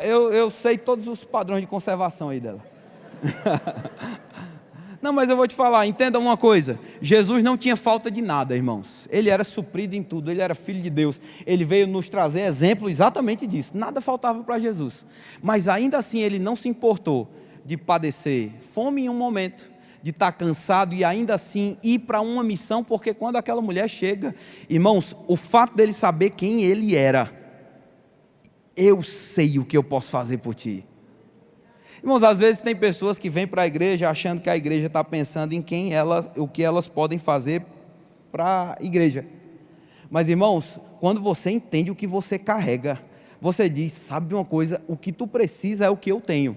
Eu sei todos os padrões de conservação aí dela. Não, mas eu vou te falar, entenda uma coisa. Jesus não tinha falta de nada, irmãos. Ele era suprido em tudo, ele era filho de Deus. Ele veio nos trazer exemplo exatamente disso. Nada faltava para Jesus. Mas ainda assim ele não se importou de padecer fome em um momento, de estar cansado e ainda assim ir para uma missão, porque quando aquela mulher chega, irmãos, o fato dele saber quem ele era, eu sei o que eu posso fazer por ti. Irmãos, às vezes tem pessoas que vêm para a igreja achando que a igreja está pensando em o que elas podem fazer para a igreja. Mas irmãos, quando você entende o que você carrega, você diz, sabe uma coisa, o que tu precisa é o que eu tenho.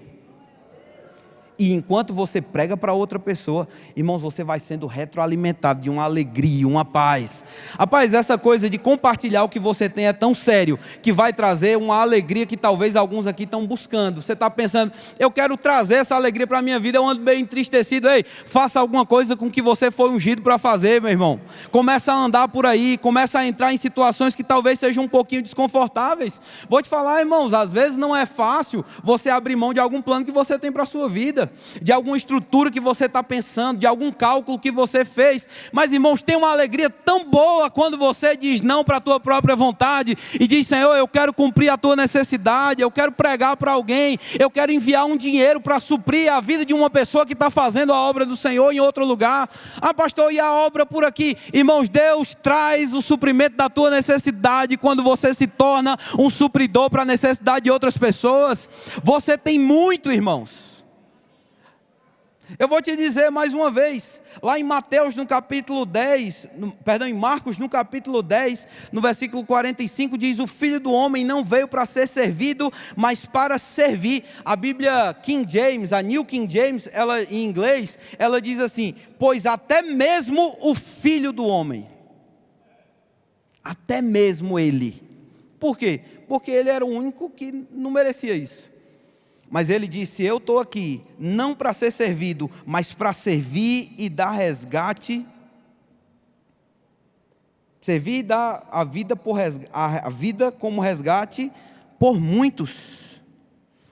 E enquanto você prega para outra pessoa, irmãos, você vai sendo retroalimentado de uma alegria, uma paz. Rapaz, essa coisa de compartilhar o que você tem é tão sério, que vai trazer uma alegria que talvez alguns aqui estão buscando. Você está pensando, eu quero trazer essa alegria para a minha vida, eu ando meio entristecido. Ei, faça alguma coisa com que você foi ungido para fazer, meu irmão. Começa a andar por aí, começa a entrar em situações que talvez sejam um pouquinho desconfortáveis. Vou te falar, irmãos, às vezes não é fácil você abrir mão de algum plano que você tem para a sua vida, de alguma estrutura que você está pensando, de algum cálculo que você fez. Mas irmãos, tem uma alegria tão boa quando você diz não para a tua própria vontade e diz, Senhor, eu quero cumprir a tua necessidade, eu quero pregar para alguém, eu quero enviar um dinheiro para suprir a vida de uma pessoa que está fazendo a obra do Senhor em outro lugar. Ah, pastor, e a obra por aqui? Irmãos, Deus traz o suprimento da tua necessidade quando você se torna um supridor para a necessidade de outras pessoas. Você tem muito, irmãos. Eu vou te dizer mais uma vez, lá em Mateus no capítulo 10, em Marcos no capítulo 10, no versículo 45 diz, o Filho do Homem não veio para ser servido, mas para servir. A Bíblia King James, a New King James, ela em inglês, ela diz assim, pois até mesmo o Filho do Homem, até mesmo ele. Por quê? Porque ele era o único que não merecia isso. Mas ele disse, eu estou aqui, não para ser servido, mas para servir e dar resgate. Servir e dar a vida como resgate por muitos.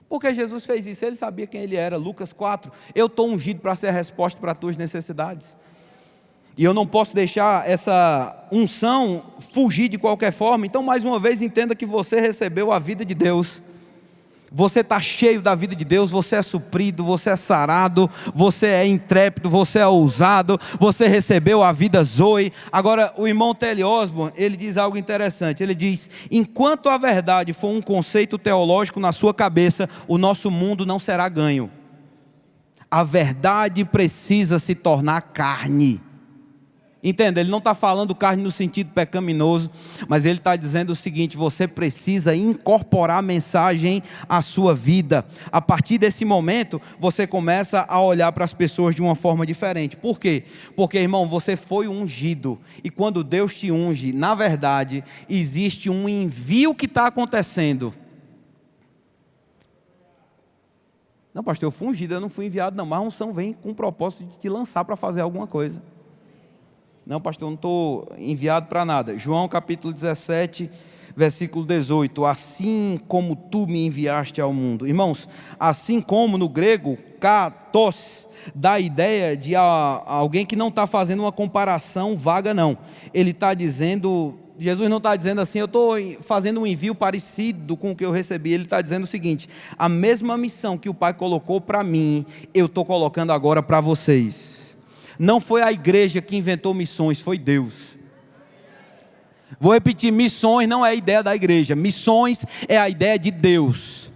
Porque Jesus fez isso, ele sabia quem ele era. Lucas 4, eu estou ungido para ser a resposta para as tuas necessidades. E eu não posso deixar essa unção fugir de qualquer forma. Então mais uma vez entenda que você recebeu a vida de Deus. Você está cheio da vida de Deus, você é suprido, você é sarado, você é intrépido, você é ousado, você recebeu a vida Zoe. Agora o irmão T.L. Osborne, ele diz algo interessante, ele diz, enquanto a verdade for um conceito teológico na sua cabeça, o nosso mundo não será ganho. A verdade precisa se tornar carne. Entenda, ele não está falando carne no sentido pecaminoso, mas ele está dizendo o seguinte, você precisa incorporar a mensagem à sua vida. A partir desse momento, você começa a olhar para as pessoas de uma forma diferente. Por quê? Porque, irmão, você foi ungido, e quando Deus te unge, na verdade, existe um envio que está acontecendo. Não, pastor, eu fui ungido, eu não fui enviado não, mas a unção vem com o propósito de te lançar para fazer alguma coisa. Não, pastor, eu não estou enviado para nada. João capítulo 17, versículo 18. Assim como tu me enviaste ao mundo. Irmãos, assim como no grego, katos, dá a ideia de alguém que não está fazendo uma comparação vaga, não. Ele está dizendo, Jesus não está dizendo assim, eu estou fazendo um envio parecido com o que eu recebi. Ele está dizendo o seguinte, a mesma missão que o Pai colocou para mim, eu estou colocando agora para vocês. Não foi a igreja que inventou missões, foi Deus. Vou repetir, missões não é a ideia da igreja, missões é a ideia de Deus.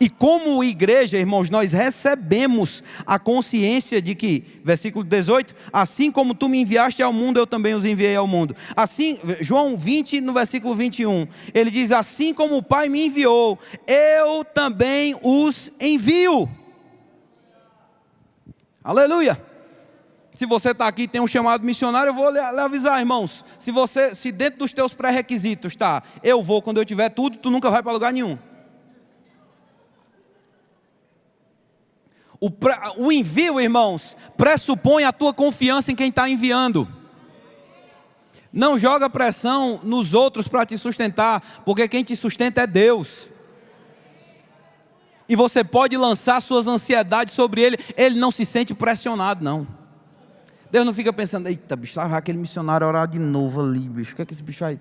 E como igreja, irmãos, nós recebemos a consciência de que, versículo 18, assim como tu me enviaste ao mundo, eu também os enviei ao mundo. Assim, João 20, no versículo 21, ele diz, assim como o Pai me enviou, eu também os envio. Aleluia. Se você está aqui e tem um chamado missionário, eu vou lhe avisar, irmãos. Se dentro dos teus pré-requisitos está, eu vou quando eu tiver tudo, tu nunca vai para lugar nenhum. O envio, irmãos, pressupõe a tua confiança em quem está enviando. Não joga pressão nos outros para te sustentar, porque quem te sustenta é Deus. E você pode lançar suas ansiedades sobre ele. Ele não se sente pressionado, não. Deus não fica pensando, eita, bicho, lá vai aquele missionário orar de novo ali, bicho. O que é que esse bicho vai...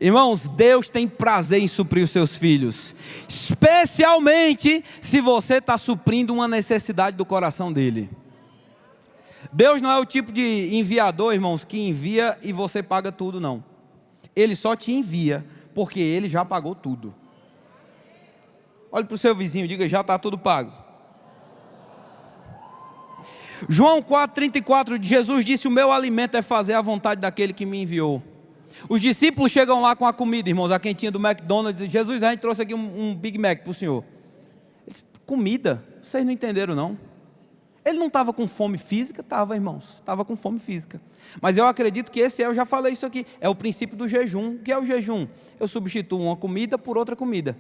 Irmãos, Deus tem prazer em suprir os seus filhos. Especialmente se você está suprindo uma necessidade do coração dele. Deus não é o tipo de enviador, irmãos, que envia e você paga tudo, não. Ele só te envia, porque ele já pagou tudo. Olhe para o seu vizinho, diga, já está tudo pago. João 4,34, Jesus disse, o meu alimento é fazer a vontade daquele que me enviou. Os discípulos chegam lá com a comida, irmãos, a quentinha do McDonald's, e Jesus, a gente trouxe aqui um Big Mac para o senhor. Comida? Vocês não entenderam, não? Ele não estava com fome física? Estava, irmãos, estava com fome física. Mas eu acredito que eu já falei isso aqui, é o princípio do jejum. O que é o jejum? Eu substituo uma comida por outra comida.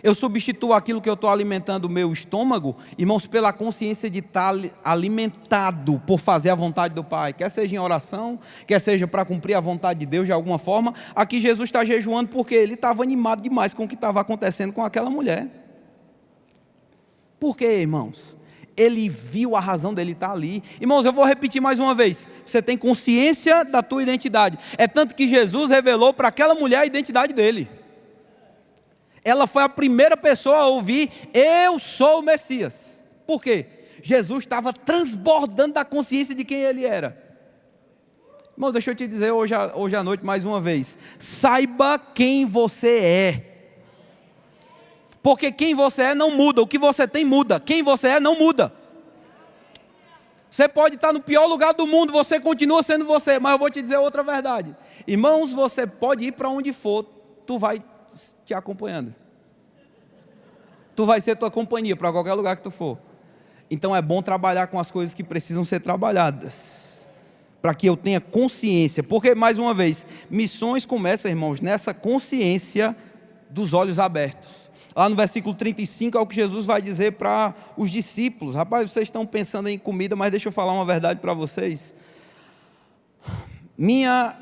Eu substituo aquilo que eu estou alimentando o meu estômago, irmãos, pela consciência de estar alimentado por fazer a vontade do Pai. Quer seja em oração, quer seja para cumprir a vontade de Deus de alguma forma. Aqui Jesus está jejuando porque ele estava animado demais com o que estava acontecendo com aquela mulher. Por quê, irmãos? Ele viu a razão dele estar ali. Irmãos, eu vou repetir mais uma vez. Você tem consciência da tua identidade. É tanto que Jesus revelou para aquela mulher a identidade dele. Ela foi a primeira pessoa a ouvir, eu sou o Messias. Por quê? Jesus estava transbordando da consciência de quem ele era. Irmão, deixa eu te dizer hoje à noite mais uma vez. Saiba quem você é. Porque quem você é não muda, o que você tem muda. Quem você é não muda. Você pode estar no pior lugar do mundo, você continua sendo você. Mas eu vou te dizer outra verdade. Irmãos, você pode ir para onde for, tu vai te acompanhando. Tu vai ser tua companhia para qualquer lugar que tu for. Então é bom trabalhar com as coisas que precisam ser trabalhadas, para que eu tenha consciência. Porque, mais uma vez, missões começam, irmãos, nessa consciência dos olhos abertos. Lá no versículo 35 é o que Jesus vai dizer para os discípulos. Rapaz, vocês estão pensando em comida, mas deixa eu falar uma verdade para vocês.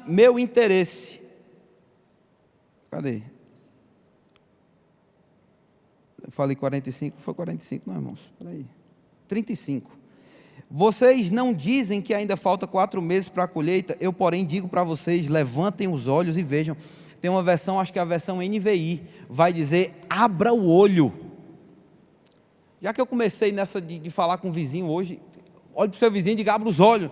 Meu interesse... Cadê? Eu falei 45, foi 45 não, irmãos? Espera aí. 35. Vocês não dizem que ainda falta 4 meses para a colheita, eu porém digo para vocês, levantem os olhos e vejam. Tem uma versão, acho que é a versão NVI, vai dizer, abra o olho. Já que eu comecei nessa de falar com o vizinho hoje, olhe para o seu vizinho e diga, abra os olhos.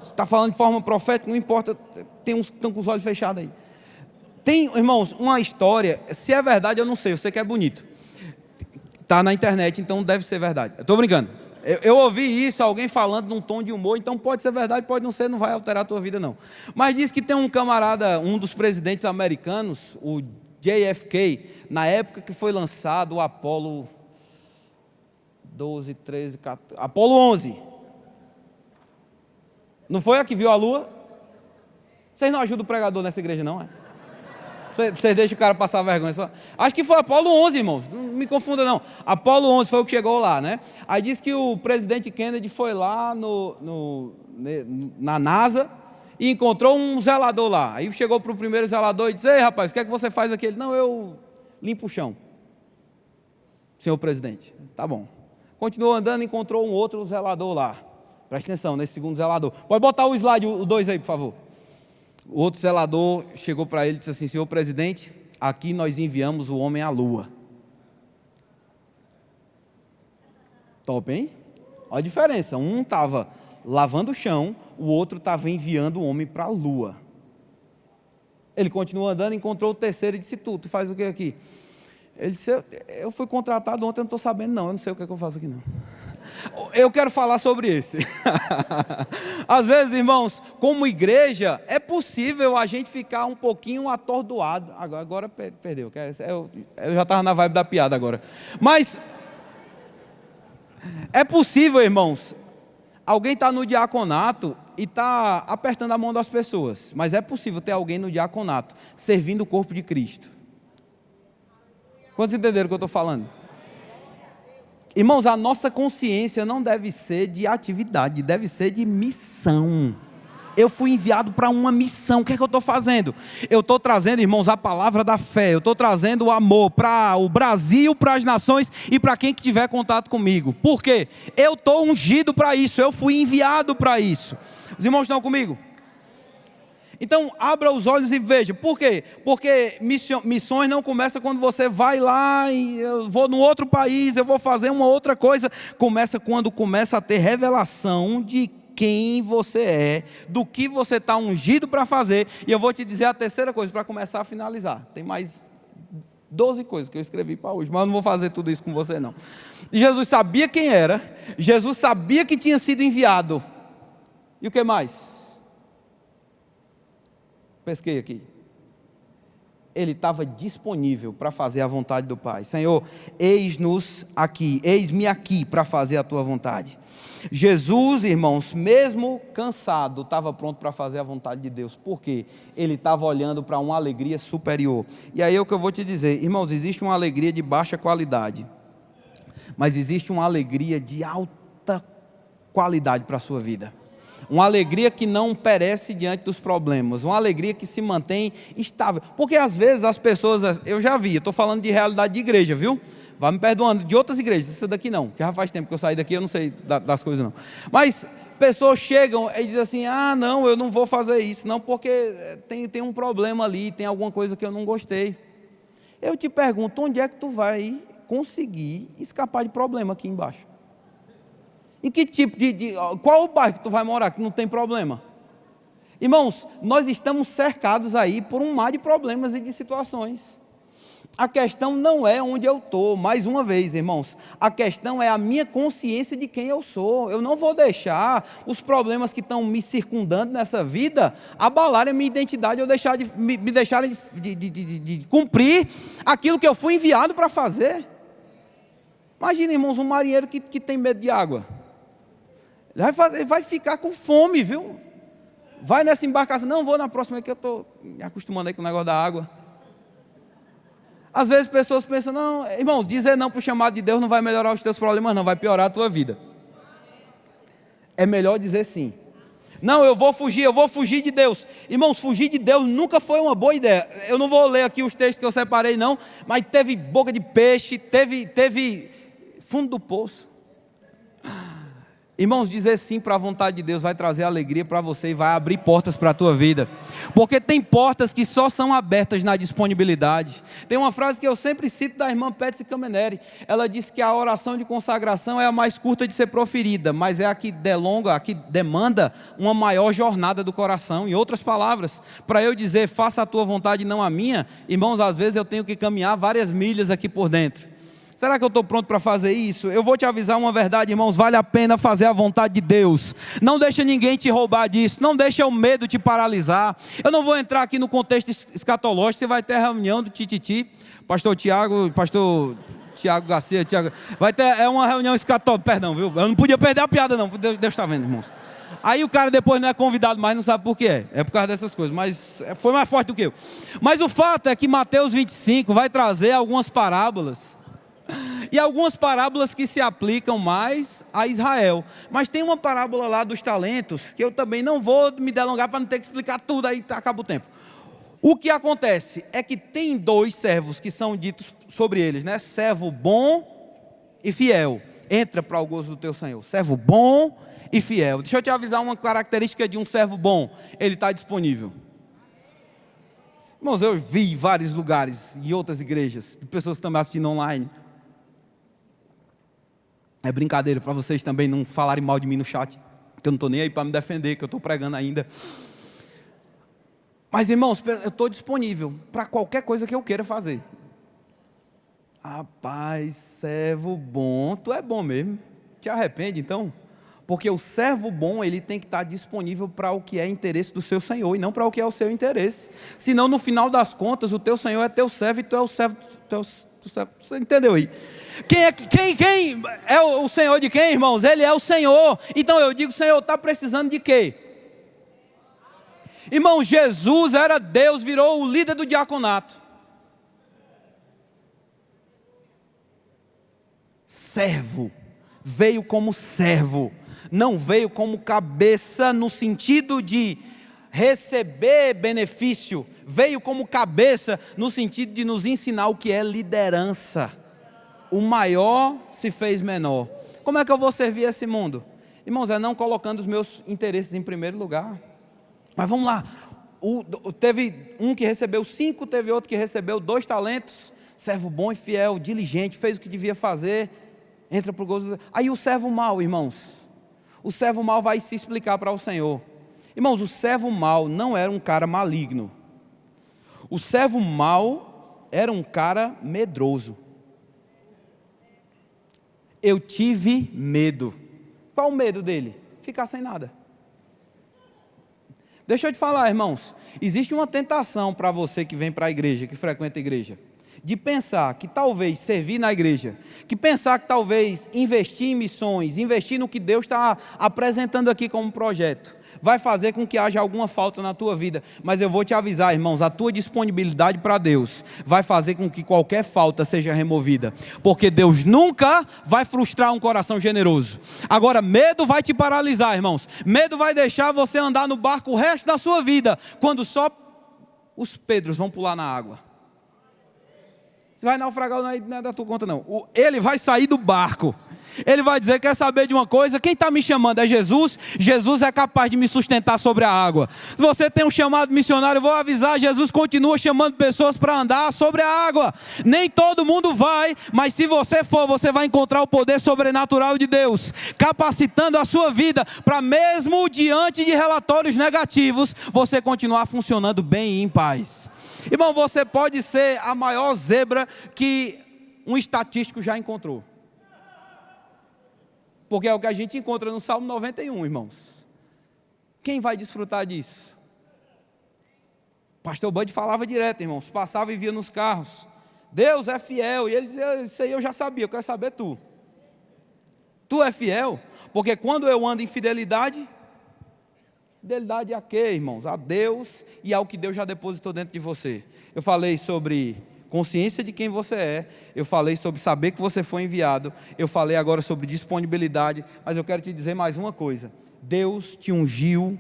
Está falando de forma profética, não importa, tem uns que estão com os olhos fechados aí. Tem, irmãos, uma história, se é verdade eu não sei, eu sei que é bonito. Está na internet, então deve ser verdade. Eu estou brincando. Eu ouvi isso, alguém falando num tom de humor, então pode ser verdade, pode não ser, não vai alterar a tua vida não. Mas diz que tem um camarada, um dos presidentes americanos, o JFK, na época que foi lançado o Apolo 12, 13, 14, Apolo 11. Não foi a que viu a lua? Vocês não ajudam o pregador nessa igreja não, é? Você deixa o cara passar vergonha só. Acho que foi Apolo 11, irmãos. Não me confunda, não. Apolo 11 foi o que chegou lá, né? Aí diz que o presidente Kennedy foi lá na NASA e encontrou um zelador lá. Aí chegou para o primeiro zelador e disse, ei, rapaz, o que é que você faz aqui? Ele, não, eu limpo o chão. Senhor presidente. Tá bom. Continuou andando e encontrou um outro zelador lá. Presta atenção, nesse segundo zelador. Pode botar o slide, o 2 aí, por favor. O outro zelador chegou para ele e disse assim, senhor presidente, aqui nós enviamos o homem à lua. Top, hein? Olha a diferença, um estava lavando o chão, o outro estava enviando o homem para a lua. Ele continuou andando, encontrou o terceiro e disse, tu faz o que aqui? Ele disse, eu fui contratado ontem, eu não estou sabendo não, eu não sei o que eu faço aqui não. Eu quero falar sobre esse. Às vezes, irmãos, como igreja, é possível a gente ficar um pouquinho atordoado. Agora perdeu. Eu já estava na vibe da piada agora. Mas é possível, irmãos, alguém está no diaconato e está apertando a mão das pessoas. Mas é possível ter alguém no diaconato servindo o corpo de Cristo. Quantos entenderam o que eu estou falando? Irmãos, a nossa consciência não deve ser de atividade, deve ser de missão. Eu fui enviado para uma missão. O que é que eu estou fazendo? Eu estou trazendo, irmãos, a palavra da fé. Eu estou trazendo o amor para o Brasil, para as nações e para quem que tiver contato comigo. Por quê? Eu estou ungido para isso. Eu fui enviado para isso. Os irmãos estão comigo? Então, abra os olhos e veja. Por quê? Porque missões não começam quando você vai lá e eu vou num outro país, eu vou fazer uma outra coisa. Começa quando começa a ter revelação de quem você é, do que você está ungido para fazer. E eu vou te dizer a terceira coisa, para começar a finalizar. Tem mais 12 coisas que eu escrevi para hoje, mas eu não vou fazer tudo isso com você não. Jesus sabia quem era, Jesus sabia que tinha sido enviado. E o que mais? Pesquei aqui. Ele estava disponível para fazer a vontade do Pai. Senhor, eis-nos aqui, eis-me aqui para fazer a tua vontade. Jesus, irmãos, mesmo cansado, estava pronto para fazer a vontade de Deus. Por quê? Ele estava olhando para uma alegria superior. E aí é o que eu vou te dizer, irmãos, existe uma alegria de baixa qualidade, mas existe uma alegria de alta qualidade para a sua vida. Uma alegria que não perece diante dos problemas, uma alegria que se mantém estável, porque às vezes as pessoas, eu já vi, eu estou falando de realidade de igreja, viu? Vai me perdoando, de outras igrejas, essa daqui não, que já faz tempo que eu saí daqui, eu não sei das coisas não, mas pessoas chegam e dizem assim, não, eu não vou fazer isso, não, porque tem um problema ali, tem alguma coisa que eu não gostei. Eu te pergunto, onde é que tu vai conseguir escapar de problema aqui embaixo? Em que tipo qual o bairro que tu vai morar que não tem problema? Irmãos, nós estamos cercados aí por um mar de problemas e de situações. A questão não é onde eu estou, mais uma vez, irmãos, a questão é a minha consciência de quem eu sou. Eu não vou deixar os problemas que estão me circundando nessa vida abalarem a minha identidade, ou me deixarem de cumprir aquilo que eu fui enviado para fazer. Imagina, irmãos, um marinheiro que tem medo de água. Ele vai ficar com fome, viu? Vai nessa embarcação, não vou na próxima, que eu estou me acostumando aí com o negócio da água. Às vezes pessoas pensam, não, irmãos, dizer não para o chamado de Deus não vai melhorar os teus problemas, não, vai piorar a tua vida. É melhor dizer sim. Não, eu vou fugir de Deus. Irmãos, fugir de Deus nunca foi uma boa ideia. Eu não vou ler aqui os textos que eu separei não, mas teve boca de peixe, teve fundo do poço. Irmãos, dizer sim para a vontade de Deus vai trazer alegria para você e vai abrir portas para a tua vida, porque tem portas que só são abertas na disponibilidade. Tem uma frase que eu sempre cito da irmã Patsy Cammeneri, ela disse que a oração de consagração é a mais curta de ser proferida, mas é a que delonga, a que demanda uma maior jornada do coração. Em outras palavras, para eu dizer faça a tua vontade e não a minha, irmãos, às vezes eu tenho que caminhar várias milhas aqui por dentro. Será que eu estou pronto para fazer isso? Eu vou te avisar uma verdade, irmãos, vale a pena fazer a vontade de Deus. Não deixa ninguém te roubar disso, não deixa o medo te paralisar. Eu não vou entrar aqui no contexto escatológico, você vai ter a reunião do Tititi, pastor Tiago Garcia, vai ter uma reunião escatológica, perdão, viu? Eu não podia perder a piada não, Deus está vendo, irmãos. Aí o cara depois não é convidado mais, não sabe por quê. É por causa dessas coisas, mas foi mais forte do que eu. Mas o fato é que Mateus 25 vai trazer algumas parábolas. E algumas parábolas que se aplicam mais a Israel. Mas tem uma parábola lá dos talentos, que eu também não vou me delongar para não ter que explicar tudo, aí acaba o tempo. O que acontece é que tem dois servos que são ditos sobre eles, né? Servo bom e fiel. Entra para o gozo do teu Senhor. Servo bom e fiel. Deixa eu te avisar uma característica de um servo bom. Ele está disponível. Irmãos, eu vi em vários lugares, em outras igrejas, de pessoas que estão me assistindo online. É brincadeira, para vocês também não falarem mal de mim no chat, que eu não estou nem aí para me defender, que eu estou pregando ainda. Mas irmãos, eu estou disponível para qualquer coisa que eu queira fazer. Rapaz, servo bom, tu é bom mesmo, te arrepende então? Porque o servo bom, ele tem que estar disponível para o que é interesse do seu Senhor, e não para o que é o seu interesse. Senão no final das contas, o teu Senhor é teu servo, e tu é o servo, você entendeu aí? Quem é o Senhor de quem, irmãos? Ele é o Senhor. Então eu digo, Senhor, está precisando de quê? Irmão, Jesus era Deus, virou o líder do diaconato. Servo, veio como servo não veio como cabeça no sentido de receber benefício, veio como cabeça no sentido de nos ensinar o que é liderança. O maior se fez menor. Como é que eu vou servir esse mundo? Irmãos, é não colocando os meus interesses em primeiro lugar. Mas vamos lá, teve um que recebeu 5, teve outro que recebeu 2 talentos, servo bom e fiel, diligente, fez o que devia fazer, entra para o gozo. Aí o servo mau, irmãos, o servo mau vai se explicar para o Senhor. Irmãos, o servo mau não era um cara maligno, o servo mau era um cara medroso. Eu tive medo. Qual o medo dele? Ficar sem nada. Deixa eu te falar, irmãos, existe uma tentação para você que vem para a igreja, que frequenta a igreja, de pensar que talvez servir na igreja, que pensar que talvez investir em missões, investir no que Deus está apresentando aqui como projeto, vai fazer com que haja alguma falta na tua vida. Mas eu vou te avisar, irmãos, a tua disponibilidade para Deus vai fazer com que qualquer falta seja removida, porque Deus nunca vai frustrar um coração generoso. Agora, medo vai te paralisar, irmãos. Medo vai deixar você andar no barco o resto da sua vida, quando só os Pedros vão pular na água. Você vai naufragar, não é da tua conta não. Ele vai sair do barco. Ele vai dizer, quer saber de uma coisa? Quem está me chamando é Jesus. Jesus é capaz de me sustentar sobre a água. Se você tem um chamado missionário, eu vou avisar, Jesus continua chamando pessoas para andar sobre a água. Nem todo mundo vai, mas se você for, você vai encontrar o poder sobrenatural de Deus, capacitando a sua vida, para mesmo diante de relatórios negativos, você continuar funcionando bem e em paz. Irmão, você pode ser a maior zebra que um estatístico já encontrou. Porque é o que a gente encontra no Salmo 91, irmãos. Quem vai desfrutar disso? Pastor Bud falava direto, irmãos. Passava e via nos carros. Deus é fiel. E ele dizia, isso aí eu já sabia, eu quero saber tu. Tu é fiel? Porque quando eu ando em fidelidade, fidelidade a quê, irmãos? A Deus e ao que Deus já depositou dentro de você. Eu falei sobre consciência de quem você é, eu falei sobre saber que você foi enviado, eu falei agora sobre disponibilidade, mas eu quero te dizer mais uma coisa: Deus te ungiu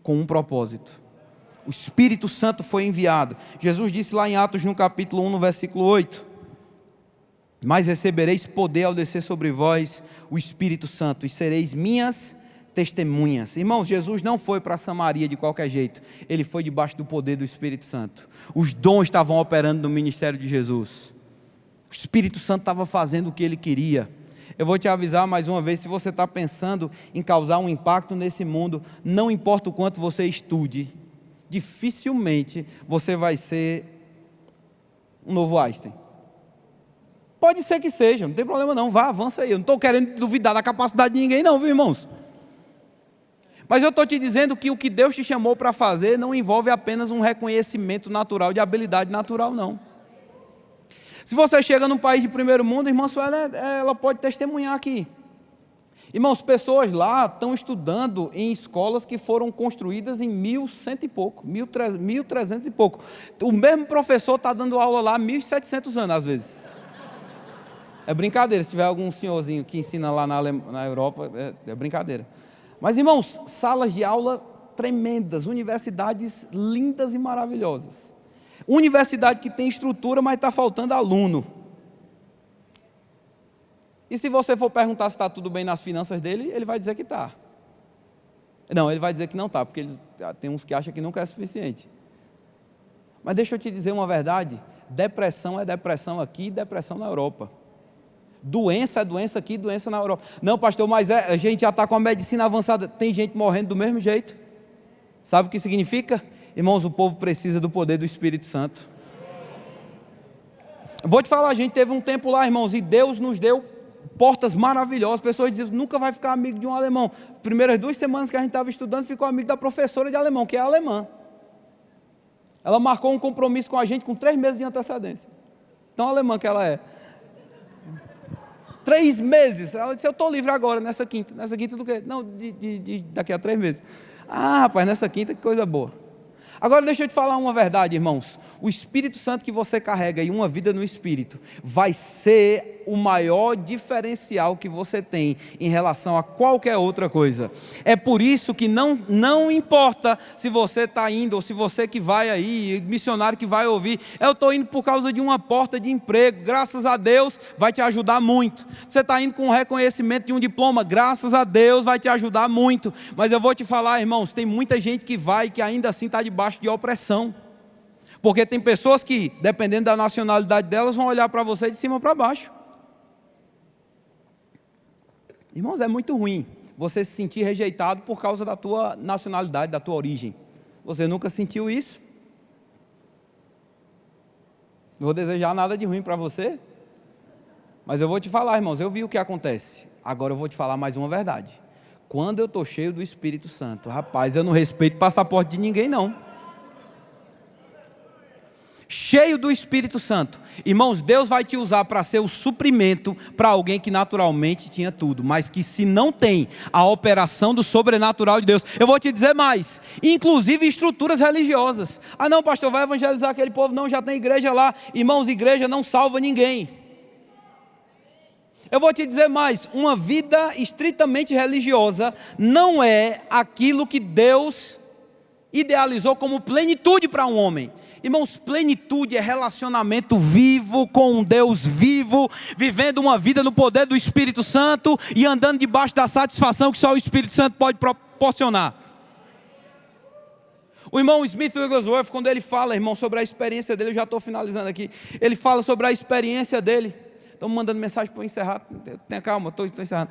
com um propósito. O Espírito Santo foi enviado. Jesus disse lá em Atos no capítulo 1, no versículo 8: mas recebereis poder ao descer sobre vós o Espírito Santo, e sereis minhas testemunhas. Irmãos, Jesus não foi para Samaria de qualquer jeito, ele foi debaixo do poder do Espírito Santo. Os dons estavam operando no ministério de Jesus, o Espírito Santo estava fazendo o que ele queria. Eu vou te avisar mais uma vez, se você está pensando em causar um impacto nesse mundo, não importa o quanto você estude, dificilmente você vai ser um novo Einstein. Pode ser que seja, não tem problema não, vá, avança aí. Eu não estou querendo duvidar da capacidade de ninguém não, viu, irmãos? Mas eu estou te dizendo que o que Deus te chamou para fazer não envolve apenas um reconhecimento natural de habilidade natural, não. Se você chega num país de primeiro mundo, irmã Suela, ela pode testemunhar aqui. Irmãos, pessoas lá estão estudando em escolas que foram construídas em 1100 e pouco, 1300 e pouco. O mesmo professor está dando aula lá há 1700 anos, às vezes. É brincadeira, se tiver algum senhorzinho que ensina lá na Europa, é brincadeira. Mas, irmãos, salas de aula tremendas, universidades lindas e maravilhosas. Universidade que tem estrutura, mas está faltando aluno. E se você for perguntar se está tudo bem nas finanças dele, ele vai dizer que está. Não, ele vai dizer que não está, porque tem uns que acham que nunca é suficiente. Mas deixa eu te dizer uma verdade, depressão é depressão aqui e depressão na Europa. Doença é doença aqui, doença na Europa. Não, pastor, mas a gente já está com a medicina avançada, tem gente morrendo do mesmo jeito. Sabe o que significa? Irmãos, o povo precisa do poder do Espírito Santo. Vou te falar, a gente teve um tempo lá, irmãos, e Deus nos deu portas maravilhosas. Pessoas dizem, nunca vai ficar amigo de um alemão. Primeiras 2 semanas que a gente estava estudando, ficou amigo da professora de alemão, que é alemã. Ela marcou um compromisso com a gente com 3 meses de antecedência. Tão alemã que ela é. 3 meses, ela disse, eu estou livre agora, nessa quinta do quê? Não, daqui a 3 meses. Ah, rapaz, nessa quinta, que coisa boa. Agora deixa eu te falar uma verdade, irmãos. O Espírito Santo que você carrega e uma vida no Espírito vai ser o maior diferencial que você tem em relação a qualquer outra coisa. É por isso que não importa se você está indo, ou se você que vai aí, missionário que vai ouvir, eu estou indo por causa de uma porta de emprego, graças a Deus vai te ajudar muito. Você está indo com um reconhecimento de um diploma, graças a Deus vai te ajudar muito. Mas eu vou te falar, irmãos, tem muita gente que vai que ainda assim está debaixo de opressão. Porque tem pessoas que, dependendo da nacionalidade delas, vão olhar para você de cima para baixo. Irmãos, é muito ruim você se sentir rejeitado por causa da tua nacionalidade, da tua origem. Você nunca sentiu isso? Não vou desejar nada de ruim para você, mas eu vou te falar, irmãos, eu vi o que acontece. Agora eu vou te falar mais uma verdade. Quando eu estou cheio do Espírito Santo, rapaz, eu não respeito passaporte de ninguém não. Cheio do Espírito Santo, irmãos, Deus vai te usar para ser o suprimento para alguém que naturalmente tinha tudo, mas que se não tem a operação do sobrenatural de Deus, eu vou te dizer mais, inclusive estruturas religiosas. Ah não, pastor, vai evangelizar aquele povo? Não, já tem igreja lá. Irmãos, igreja não salva ninguém. Eu vou te dizer mais, uma vida estritamente religiosa não é aquilo que Deus idealizou como plenitude para um homem. Irmãos, plenitude é relacionamento vivo com um Deus vivo, vivendo uma vida no poder do Espírito Santo e andando debaixo da satisfação que só o Espírito Santo pode proporcionar. O irmão Smith Wigglesworth, quando ele fala, irmão, sobre a experiência dele, eu já estou finalizando aqui, ele fala sobre a experiência dele. Estão me mandando mensagem para eu encerrar, tenha calma, estou encerrando.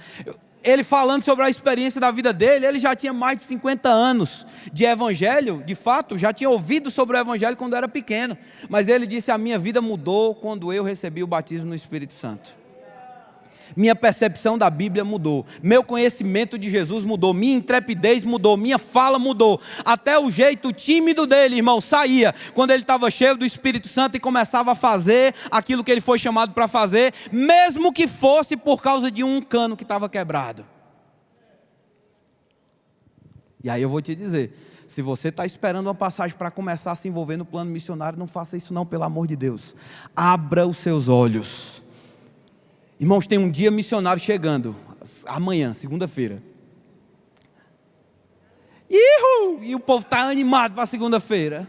Ele falando sobre a experiência da vida dele, ele já tinha mais de 50 anos de evangelho, de fato, já tinha ouvido sobre o evangelho quando era pequeno, mas ele disse, a minha vida mudou quando eu recebi o batismo no Espírito Santo. Minha percepção da Bíblia mudou, meu conhecimento de Jesus mudou, minha intrepidez mudou, minha fala mudou, até o jeito tímido dele, irmão, saía quando ele estava cheio do Espírito Santo e começava a fazer aquilo que ele foi chamado para fazer, mesmo que fosse por causa de um cano que estava quebrado. E aí eu vou te dizer, se você está esperando uma passagem para começar a se envolver no plano missionário, não faça isso não, pelo amor de Deus. Abra os seus olhos. Irmãos, tem um dia missionário chegando, amanhã, segunda-feira. E o povo está animado para segunda-feira.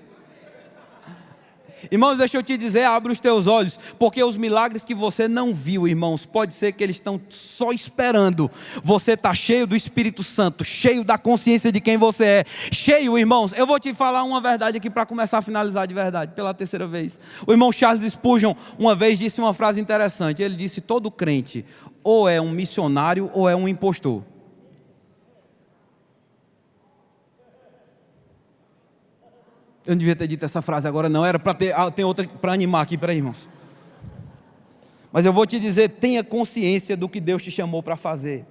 Irmãos, deixa eu te dizer, abre os teus olhos, porque os milagres que você não viu, irmãos, pode ser que eles estão só esperando você estar cheio do Espírito Santo, cheio da consciência de quem você é, cheio, irmãos. Eu vou te falar uma verdade aqui para começar a finalizar de verdade, pela terceira vez. O irmão Charles Spurgeon uma vez disse uma frase interessante, ele disse, todo crente ou é um missionário ou é um impostor. Eu não devia ter dito essa frase agora não, era para ter, tem outra para animar aqui, peraí, irmãos. Mas eu vou te dizer, tenha consciência do que Deus te chamou para fazer.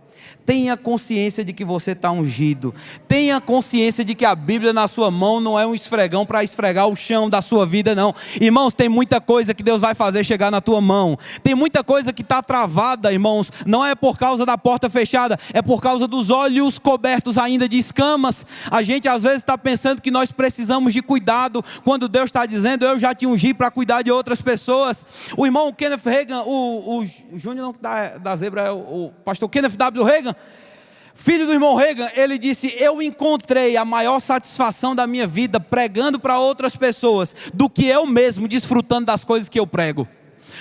Tenha consciência de que você está ungido. Tenha consciência de que a Bíblia na sua mão não é um esfregão para esfregar o chão da sua vida, não. Irmãos, tem muita coisa que Deus vai fazer chegar na tua mão. Tem muita coisa que está travada, irmãos. Não é por causa da porta fechada, é por causa dos olhos cobertos ainda de escamas. A gente às vezes está pensando que nós precisamos de cuidado, quando Deus está dizendo, eu já te ungi para cuidar de outras pessoas. O irmão Kenneth Reagan, o Júnior da Zebra é o pastor Kenneth W. Reagan, filho do irmão Reagan, ele disse, eu encontrei a maior satisfação da minha vida pregando para outras pessoas, do que eu mesmo desfrutando das coisas que eu prego.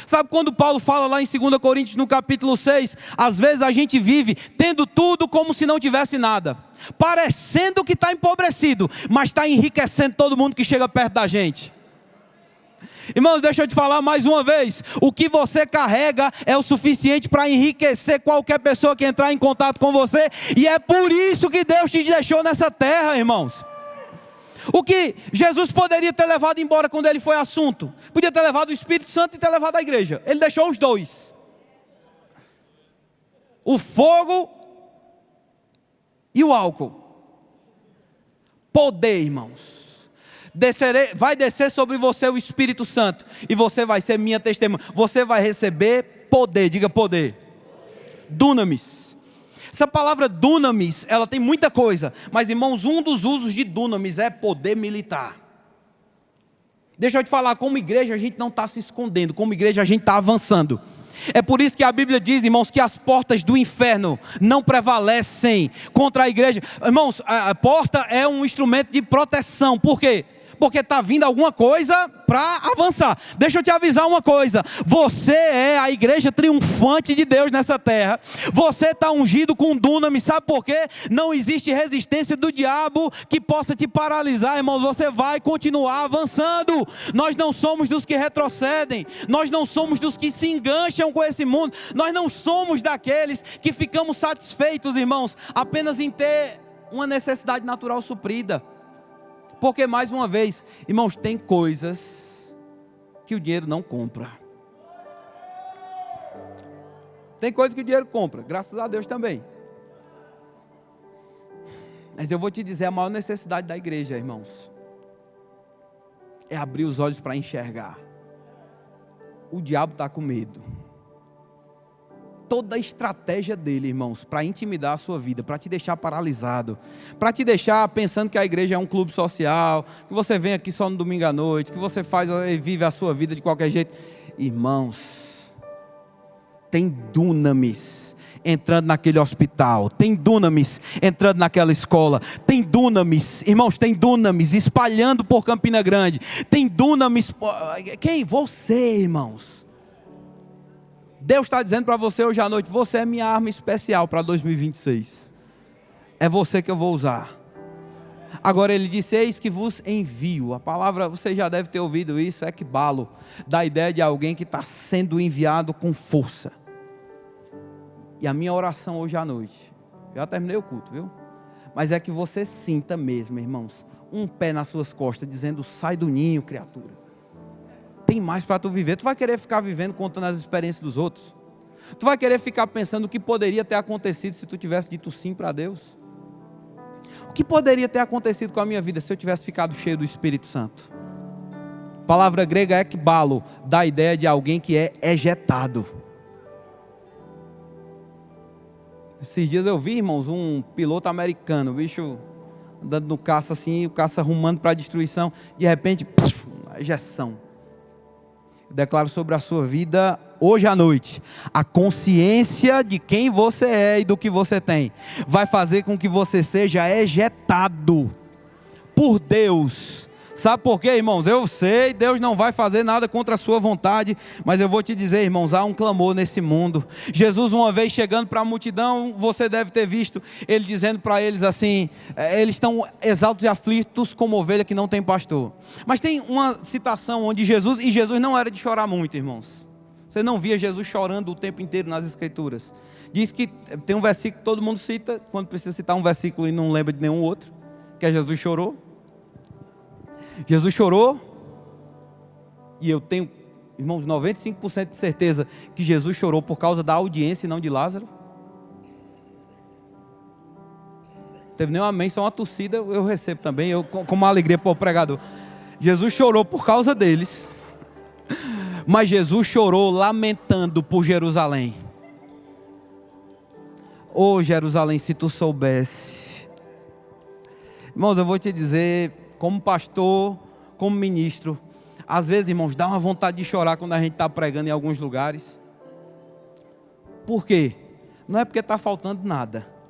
Sabe quando Paulo fala lá em 2 Coríntios no capítulo 6, às vezes a gente vive tendo tudo como se não tivesse nada, parecendo que está empobrecido, mas está enriquecendo todo mundo que chega perto da gente. Irmãos, deixa eu te falar mais uma vez, o que você carrega é o suficiente para enriquecer qualquer pessoa que entrar em contato com você, e é por isso que Deus te deixou nessa terra, irmãos. O que Jesus poderia ter levado embora quando ele foi assunto, podia ter levado o Espírito Santo e ter levado a igreja, ele deixou os dois, o fogo e o álcool. Poder, irmãos. Vai descer sobre você o Espírito Santo e você vai ser minha testemunha. Você vai receber poder, diga poder. Dunamis. Essa palavra dunamis, ela tem muita coisa, mas irmãos, um dos usos de dunamis é poder militar. Deixa eu te falar, como igreja a gente não está se escondendo, como igreja a gente está avançando. É por isso que a Bíblia diz, irmãos, que as portas do inferno não prevalecem contra a igreja. Irmãos, a porta é um instrumento de proteção. Por quê? Porque está vindo alguma coisa para avançar. Deixa eu te avisar uma coisa: você é a igreja triunfante de Deus nessa terra. Você está ungido com dunamis. Sabe por quê? Não existe resistência do diabo que possa te paralisar, irmãos. Você vai continuar avançando. Nós não somos dos que retrocedem. Nós não somos dos que se engancham com esse mundo. Nós não somos daqueles que ficamos satisfeitos, irmãos, apenas em ter uma necessidade natural suprida. Porque, mais uma vez, irmãos, tem coisas que o dinheiro não compra. Tem coisas que o dinheiro compra, graças a Deus também. Mas eu vou te dizer, a maior necessidade da igreja, irmãos, é abrir os olhos para enxergar. O diabo está com medo. Toda a estratégia dele, irmãos, para intimidar a sua vida, para te deixar paralisado, para te deixar pensando que a igreja é um clube social, que você vem aqui só no domingo à noite, que você vive a sua vida de qualquer jeito. Irmãos, tem dunamis entrando naquele hospital, tem dunamis entrando naquela escola, tem dunamis, irmãos, tem dunamis espalhando por Campina Grande, tem dunamis, quem? Você, irmãos. Deus está dizendo para você hoje à noite: você é minha arma especial para 2026. É você que eu vou usar. Agora ele disse: eis que vos envio. A palavra, você já deve ter ouvido isso, ekbalo, da ideia de alguém que está sendo enviado com força. E a minha oração hoje à noite, já terminei o culto, viu? Mas é que você sinta mesmo, irmãos, um pé nas suas costas, dizendo: sai do ninho, criatura. Tem mais para tu viver. Tu vai querer ficar vivendo contando as experiências dos outros? Tu vai querer ficar pensando o que poderia ter acontecido se tu tivesse dito sim para Deus? O que poderia ter acontecido com a minha vida se eu tivesse ficado cheio do Espírito Santo? A palavra grega é ekbalo, dá a ideia de alguém que é ejetado. Esses dias eu vi, irmãos, um piloto americano, o bicho andando no caça assim, o caça rumando para a destruição, de repente, uma ejeção. Declaro sobre a sua vida hoje à noite: a consciência de quem você é e do que você tem vai fazer com que você seja ejetado por Deus. Sabe por quê, irmãos? Eu sei, Deus não vai fazer nada contra a sua vontade, mas eu vou te dizer, irmãos, há um clamor nesse mundo. Jesus, uma vez chegando para a multidão, você deve ter visto ele dizendo para eles assim: eles estão exaltos e aflitos como ovelha que não tem pastor. Mas tem uma citação onde Jesus não era de chorar muito, irmãos. Você não via Jesus chorando o tempo inteiro nas Escrituras. Diz que tem um versículo que todo mundo cita, quando precisa citar um versículo e não lembra de nenhum outro, que é Jesus chorou. Jesus chorou, e eu tenho, irmãos, 95% de certeza que Jesus chorou por causa da audiência e não de Lázaro. Não teve nenhum amém, só uma torcida eu recebo também, eu com uma alegria para o pregador. Jesus chorou por causa deles, mas Jesus chorou lamentando por Jerusalém. Oh Jerusalém, se tu soubesse. Irmãos, eu vou te dizer, como pastor, como ministro, às vezes, irmãos, dá uma vontade de chorar quando a gente está pregando em alguns lugares. Por quê? Não é porque está faltando nada.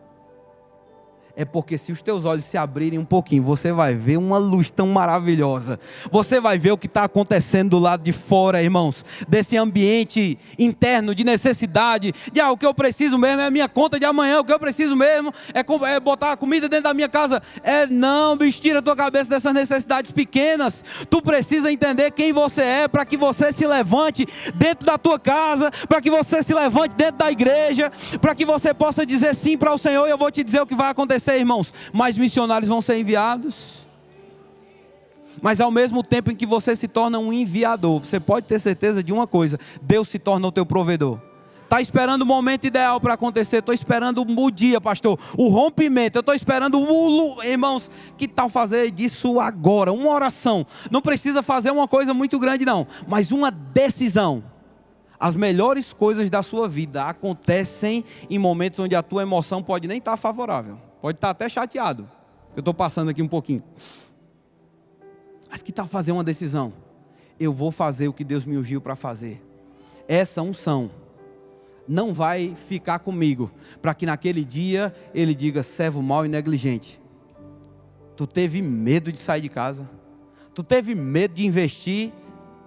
É porque se os teus olhos se abrirem um pouquinho, você vai ver uma luz tão maravilhosa. Você vai ver o que está acontecendo do lado de fora, irmãos. Desse ambiente interno de necessidade. De o que eu preciso mesmo é a minha conta de amanhã. O que eu preciso mesmo é botar a comida dentro da minha casa. Não, bicho, tira a tua cabeça dessas necessidades pequenas. Tu precisa entender quem você é para que você se levante dentro da tua casa. Para que você se levante dentro da igreja. Para que você possa dizer sim para o Senhor. E eu vou te dizer o que vai acontecer, irmãos. Mais missionários vão ser enviados. Mas ao mesmo tempo em que você se torna um enviador, você pode ter certeza de uma coisa: Deus se torna o teu provedor. Está esperando o momento ideal para acontecer. Estou esperando o dia, pastor, o rompimento. Eu estou esperando irmãos, que tal fazer disso agora? Uma oração. Não precisa fazer uma coisa muito grande não, mas uma decisão. As melhores coisas da sua vida acontecem em momentos onde a tua emoção pode nem estar favorável. Pode estar até chateado. Eu estou passando aqui um pouquinho. Mas que tal fazer uma decisão? eu vou fazer o que Deus me ungiu para fazer. Essa unção não vai ficar comigo, para que naquele dia ele diga: servo mau e negligente, tu teve medo de sair de casa, tu teve medo de investir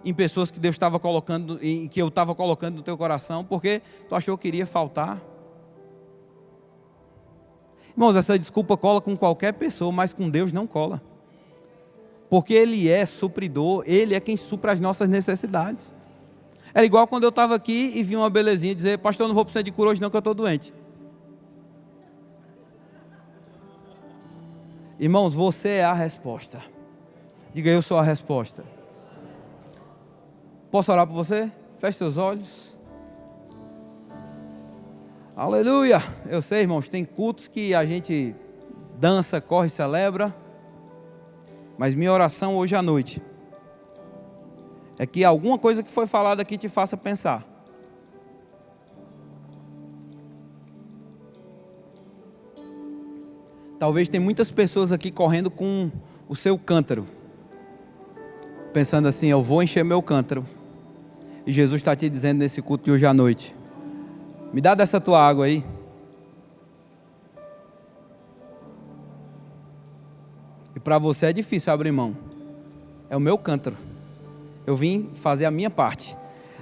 em pessoas que Deus estava colocando, que eu estava colocando no teu coração, porque tu achou que iria faltar. Irmãos, essa desculpa cola com qualquer pessoa, mas com Deus não cola, porque Ele é supridor, Ele é quem supra as nossas necessidades. Era igual quando eu estava aqui e vi uma belezinha dizer: pastor, eu não vou precisar de cura hoje não, que eu estou doente. Irmãos, você é a resposta. Diga: eu sou a resposta. Posso orar por você? Feche seus olhos. Aleluia. Eu sei, irmãos, tem cultos que a gente dança, corre, celebra, mas minha oração hoje à noite é que alguma coisa que foi falada aqui te faça pensar. Talvez tem muitas pessoas aqui correndo com o seu cântaro, pensando assim: eu vou encher meu cântaro. E Jesus está te dizendo nesse culto de hoje à noite: me dá dessa tua água aí. E para você é difícil abrir mão. É o meu cântaro. Eu vim fazer a minha parte.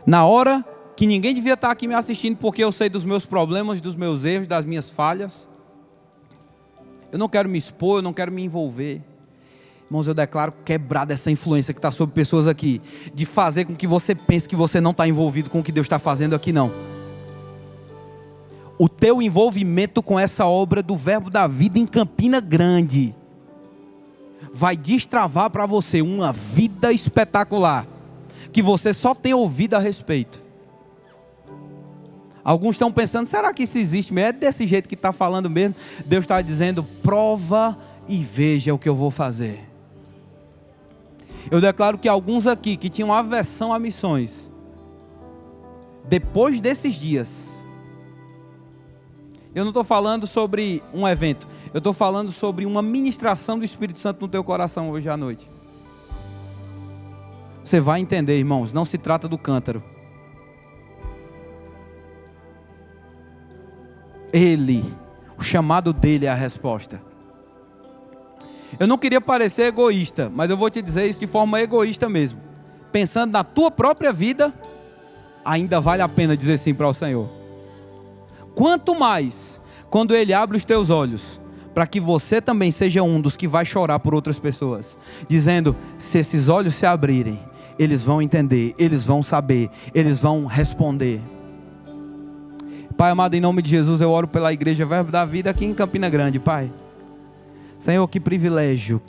Na hora que ninguém devia estar aqui me assistindo, porque eu sei dos meus problemas, dos meus erros, das minhas falhas. Eu não quero me expor, eu não quero me envolver. Irmãos, eu declaro quebrar dessa influência que está sobre pessoas aqui, de fazer com que você pense que você não está envolvido com o que Deus está fazendo aqui, não. O teu envolvimento com essa obra do Verbo da Vida em Campina Grande vai destravar para você uma vida espetacular, que você só tem ouvido a respeito. Alguns estão pensando: será que isso existe mesmo? É desse jeito que está falando mesmo? Deus está dizendo: prova e veja o que eu vou fazer. Eu declaro que alguns aqui que tinham aversão a missões, depois desses dias, eu não estou falando sobre um evento, eu estou falando sobre uma ministração do Espírito Santo no teu coração hoje à noite. Você vai entender, irmãos, não se trata do cântaro. Ele, o chamado dele é a resposta. Eu não queria parecer egoísta, mas eu vou te dizer isso de forma egoísta mesmo. Pensando na tua própria vida, ainda vale a pena dizer sim para o Senhor. Quanto mais quando Ele abre os teus olhos, para que você também seja um dos que vai chorar por outras pessoas, dizendo: se esses olhos se abrirem, eles vão entender, eles vão saber, eles vão responder. Pai amado, em nome de Jesus, eu oro pela igreja Verbo da Vida aqui em Campina Grande, Pai. Senhor, que privilégio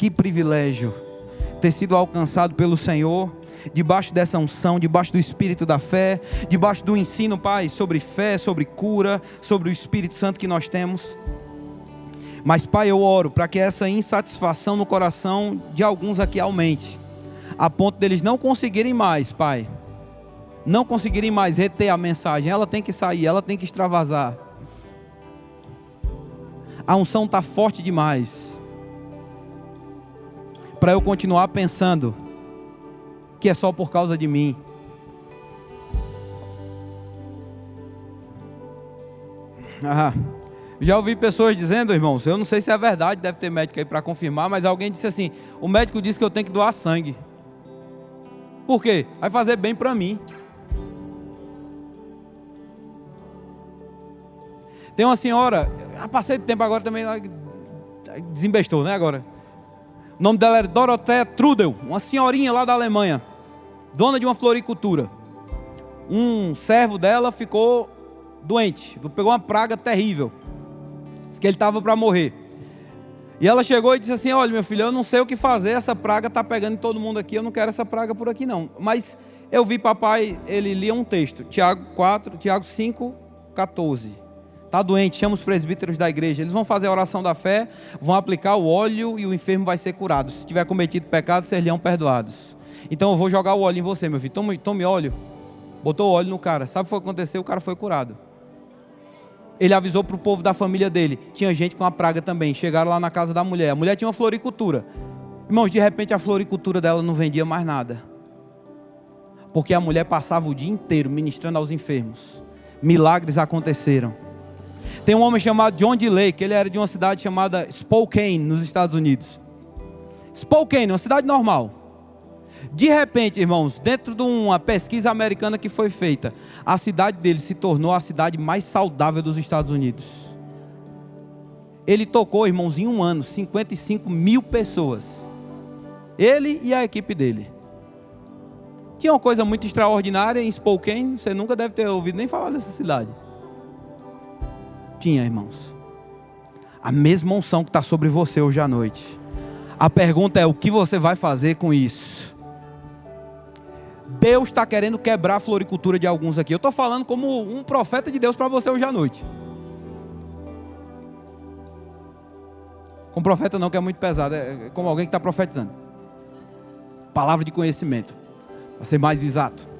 ter sido alcançado pelo Senhor, debaixo dessa unção, debaixo do Espírito da fé, debaixo do ensino, Pai, sobre fé, sobre cura, sobre o Espírito Santo que nós temos. Mas, Pai, eu oro para que essa insatisfação no coração de alguns aqui aumente, a ponto deles não conseguirem mais, Pai, não conseguirem mais reter a mensagem. Ela tem que sair, ela tem que extravasar. A unção está forte demais para eu continuar pensando que é só por causa de mim. Já ouvi pessoas dizendo, irmãos, eu não sei se é verdade, deve ter médico aí para confirmar, mas alguém disse assim: o médico disse que eu tenho que doar sangue. Por quê? Vai fazer bem para mim. Tem uma senhora, passei de tempo agora também, desembestou, né, agora. O nome dela era Dorothea Trudel, uma senhorinha lá da Alemanha, dona de uma floricultura. Um servo dela ficou doente, pegou uma praga terrível, disse que ele estava para morrer. E ela chegou e disse assim: olha, meu filho, eu não sei o que fazer, essa praga está pegando em todo mundo aqui, eu não quero essa praga por aqui não. Mas eu vi papai, ele lia um texto, Tiago 5, 14. Está doente, chama os presbíteros da igreja, eles vão fazer a oração da fé, vão aplicar o óleo e o enfermo vai ser curado. Se tiver cometido pecado, serão perdoados. Então eu vou jogar o óleo em você, meu filho, tome óleo. Botou o óleo no cara, sabe o que foi acontecer? O cara foi curado. Ele avisou para o povo da família dele, tinha gente com a praga também, chegaram lá na casa da mulher, a mulher tinha uma floricultura. Irmãos, de repente a floricultura dela não vendia mais nada. porque a mulher passava o dia inteiro ministrando aos enfermos. Milagres aconteceram. Tem um homem chamado John D. Lake, ele era de uma cidade chamada Spokane, nos Estados Unidos. Spokane, uma cidade normal. De repente, irmãos, dentro de uma pesquisa americana que foi feita, a cidade dele se tornou a cidade mais saudável dos Estados Unidos. Ele tocou, irmãos, em um ano, 55 mil pessoas. Ele e a equipe dele. Tinha uma coisa muito extraordinária em Spokane, você nunca deve ter ouvido nem falar dessa cidade. Tinha, irmãos. A mesma unção que está sobre você hoje à noite. A pergunta é, o que você vai fazer com isso? Deus está querendo quebrar a floricultura de alguns aqui. Eu estou falando como um profeta de Deus para você hoje à noite. Com profeta não, que é muito pesado. É como alguém que está profetizando. Palavra de conhecimento. Para ser mais exato.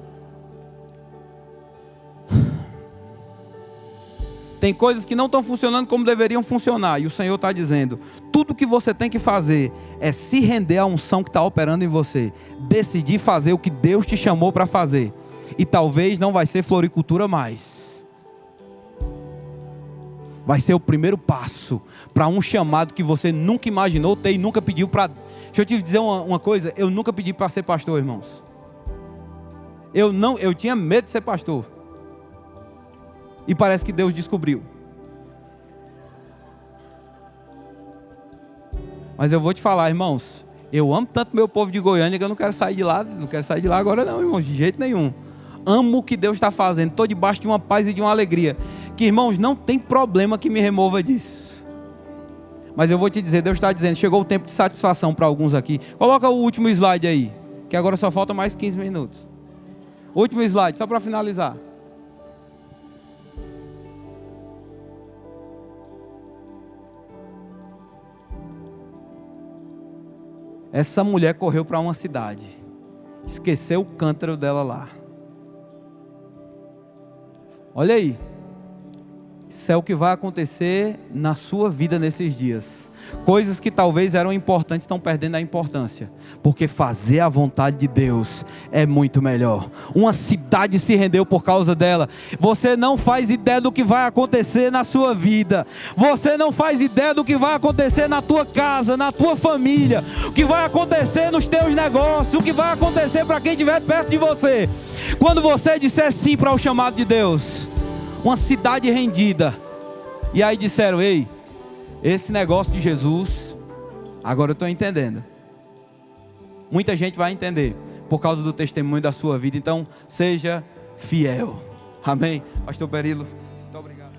Tem coisas que não estão funcionando como deveriam funcionar. E o Senhor está dizendo, tudo que você tem que fazer é se render à unção que está operando em você. Decidir fazer o que Deus te chamou para fazer. E talvez não vai ser floricultura mais. Vai ser o primeiro passo para um chamado que você nunca imaginou ter e nunca pediu para... Deixa eu te dizer uma coisa, eu nunca pedi para ser pastor, irmãos. Eu tinha medo de ser pastor. E parece que Deus descobriu. Mas eu vou te falar, irmãos, eu amo tanto meu povo de Goiânia que eu não quero sair de lá, agora não, irmãos, de jeito nenhum. Amo o que Deus está fazendo, estou debaixo de uma paz e de uma alegria, que, irmãos, não tem problema que me remova disso. Mas eu vou te dizer, Deus está dizendo, chegou o tempo de satisfação para alguns aqui. Coloca o último slide aí, que agora só falta mais 15 minutos. Último slide, só para finalizar. Essa mulher correu para uma cidade, esqueceu o cântaro dela lá. Olha aí, isso é o que vai acontecer na sua vida nesses dias. Coisas que talvez eram importantes estão perdendo a importância, porque fazer a vontade de Deus é muito melhor. Uma cidade se rendeu por causa dela. Você não faz ideia do que vai acontecer na sua vida. Você não faz ideia do que vai acontecer na tua casa, na tua família, o que vai acontecer nos teus negócios, o que vai acontecer para quem estiver perto de você. Quando você disser sim para o chamado de Deus, uma cidade rendida. E aí disseram, ei, esse negócio de Jesus, agora eu estou entendendo. Muita gente vai entender, por causa do testemunho da sua vida. Então, seja fiel. Amém? Pastor Perilo, muito obrigado.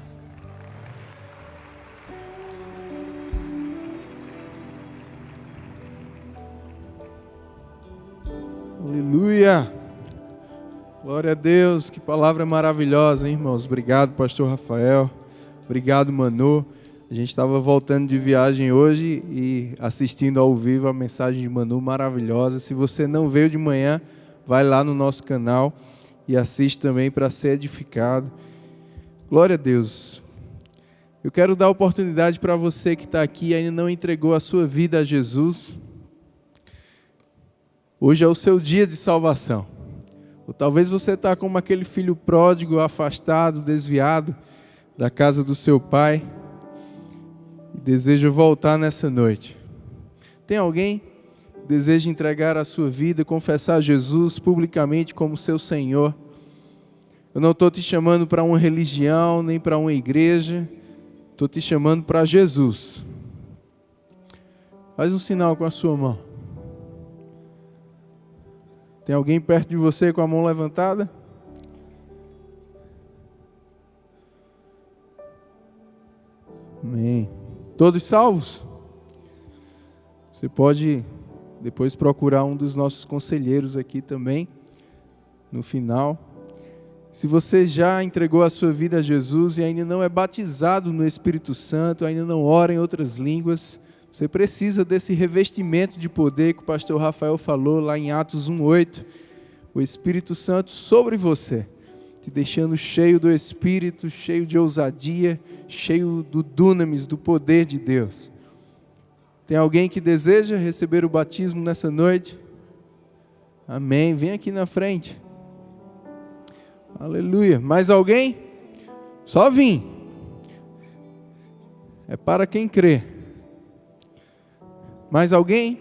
Aleluia. Glória a Deus, que palavra maravilhosa, hein, irmãos? Obrigado, pastor Rafael. Obrigado, Manu. A gente estava voltando de viagem hoje e assistindo ao vivo a mensagem de Manu maravilhosa. Se você não veio de manhã, vai lá no nosso canal e assiste também para ser edificado. Glória a Deus. Eu quero dar oportunidade para você que está aqui e ainda não entregou a sua vida a Jesus. Hoje é o seu dia de salvação. Ou talvez você está como aquele filho pródigo, afastado, desviado da casa do seu pai e deseja voltar nessa noite. Tem alguém que deseja entregar a sua vida, confessar Jesus publicamente como seu Senhor? Eu não estou te chamando para uma religião, nem para uma igreja, estou te chamando para Jesus. Faz um sinal com a sua mão. Tem alguém perto de você com a mão levantada? Amém. Todos salvos? Você pode depois procurar um dos nossos conselheiros aqui também, no final. Se você já entregou a sua vida a Jesus e ainda não é batizado no Espírito Santo, ainda não ora em outras línguas, você precisa desse revestimento de poder que o pastor Rafael falou lá em Atos 1:8. O Espírito Santo sobre você, te deixando cheio do Espírito, cheio de ousadia, cheio do dunamis, do poder de Deus. Tem alguém que deseja receber o batismo nessa noite? Amém. Vem aqui na frente. Aleluia. Mais alguém? Só vim. É para quem crê. Mais alguém?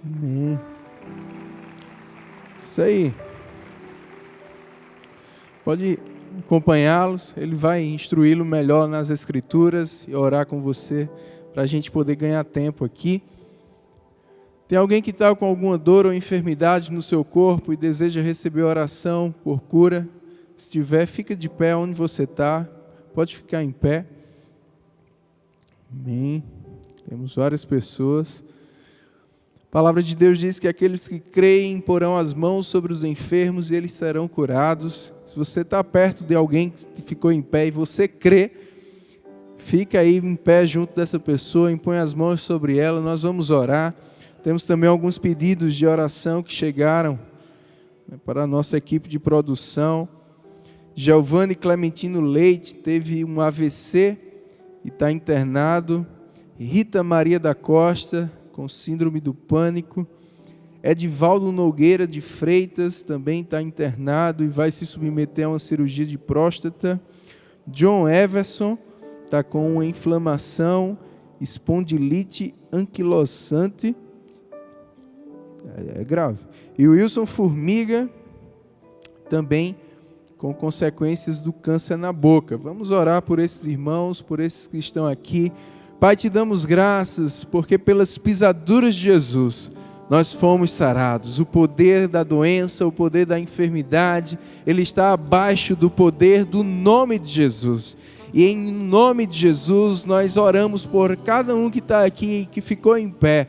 Amém. Isso aí. Pode acompanhá-los. Ele vai instruí-lo melhor nas Escrituras e orar com você para a gente poder ganhar tempo aqui. Tem alguém que está com alguma dor ou enfermidade no seu corpo e deseja receber oração por cura? Se tiver, fica de pé onde você está. Pode ficar em pé. Amém. Temos várias pessoas. A palavra de Deus diz que aqueles que creem porão as mãos sobre os enfermos e eles serão curados. Se você está perto de alguém que ficou em pé e você crê, fica aí em pé junto dessa pessoa, impõe as mãos sobre ela, nós vamos orar. Temos também alguns pedidos de oração que chegaram para a nossa equipe de produção. Giovanni Clementino Leite teve um AVC e está internado. Rita Maria da Costa, com síndrome do pânico. Edivaldo Nogueira de Freitas também está internado e vai se submeter a uma cirurgia de próstata. John Everson está com uma inflamação, espondilite anquilosante. É grave. E o Wilson Formiga também com consequências do câncer na boca. Vamos orar por esses irmãos, por esses que estão aqui. Pai, te damos graças, porque pelas pisaduras de Jesus, nós fomos sarados. O poder da doença, o poder da enfermidade, ele está abaixo do poder do nome de Jesus. E em nome de Jesus, nós oramos por cada um que está aqui, que ficou em pé,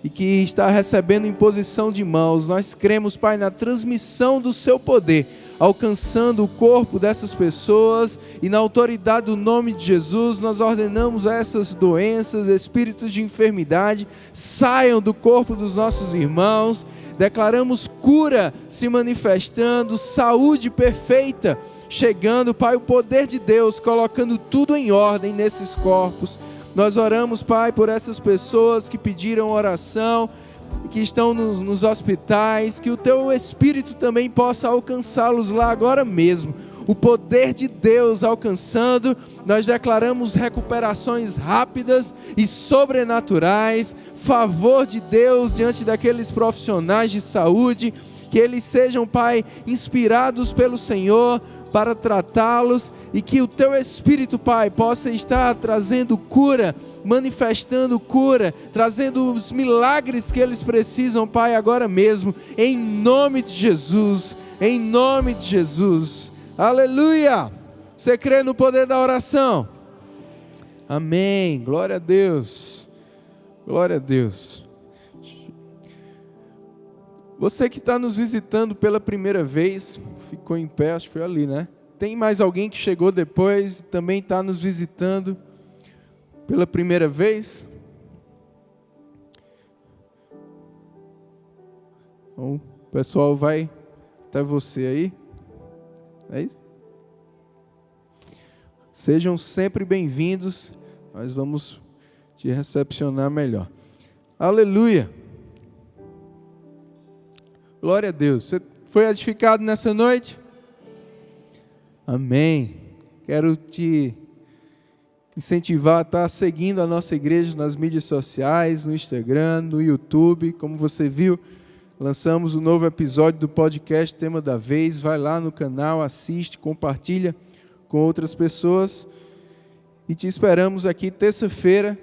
e que está recebendo imposição de mãos. Nós cremos, Pai, na transmissão do seu poder, alcançando o corpo dessas pessoas, e na autoridade do nome de Jesus, nós ordenamos a essas doenças, espíritos de enfermidade, saiam do corpo dos nossos irmãos, declaramos cura se manifestando, saúde perfeita chegando, Pai, o poder de Deus colocando tudo em ordem nesses corpos. Nós oramos, Pai, por essas pessoas que pediram oração, que estão nos hospitais, que o Teu Espírito também possa alcançá-los lá agora mesmo. O poder de Deus alcançando, nós declaramos recuperações rápidas e sobrenaturais, favor de Deus diante daqueles profissionais de saúde, que eles sejam, Pai, inspirados pelo Senhor para tratá-los, e que o Teu Espírito, Pai, possa estar trazendo cura, manifestando cura, trazendo os milagres que eles precisam, Pai, agora mesmo, em nome de Jesus, em nome de Jesus. Aleluia! Você crê no poder da oração? Amém, glória a Deus, glória a Deus. Você que está nos visitando pela primeira vez, ficou em pé, acho que foi ali, né? Tem mais alguém que chegou depois e também está nos visitando pela primeira vez? Bom, o pessoal vai até você aí. É isso? Sejam sempre bem-vindos. Nós vamos te recepcionar melhor. Aleluia! Glória a Deus. Você foi edificado nessa noite? Amém. Quero te incentivar a estar seguindo a nossa igreja nas mídias sociais, no Instagram, no YouTube. Como você viu, lançamos um novo episódio do podcast Tema da Vez. Vai lá no canal, assiste, compartilha com outras pessoas. E te esperamos aqui terça-feira,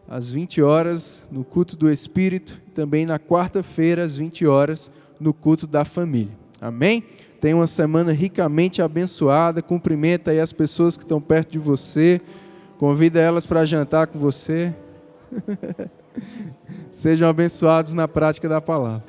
às 20 horas, no culto do Espírito. E também na quarta-feira, às 20 horas, no culto da família. Amém? Tenha uma semana ricamente abençoada. Cumprimenta aí as pessoas que estão perto de você. Convida elas para jantar com você. Sejam abençoados na prática da palavra.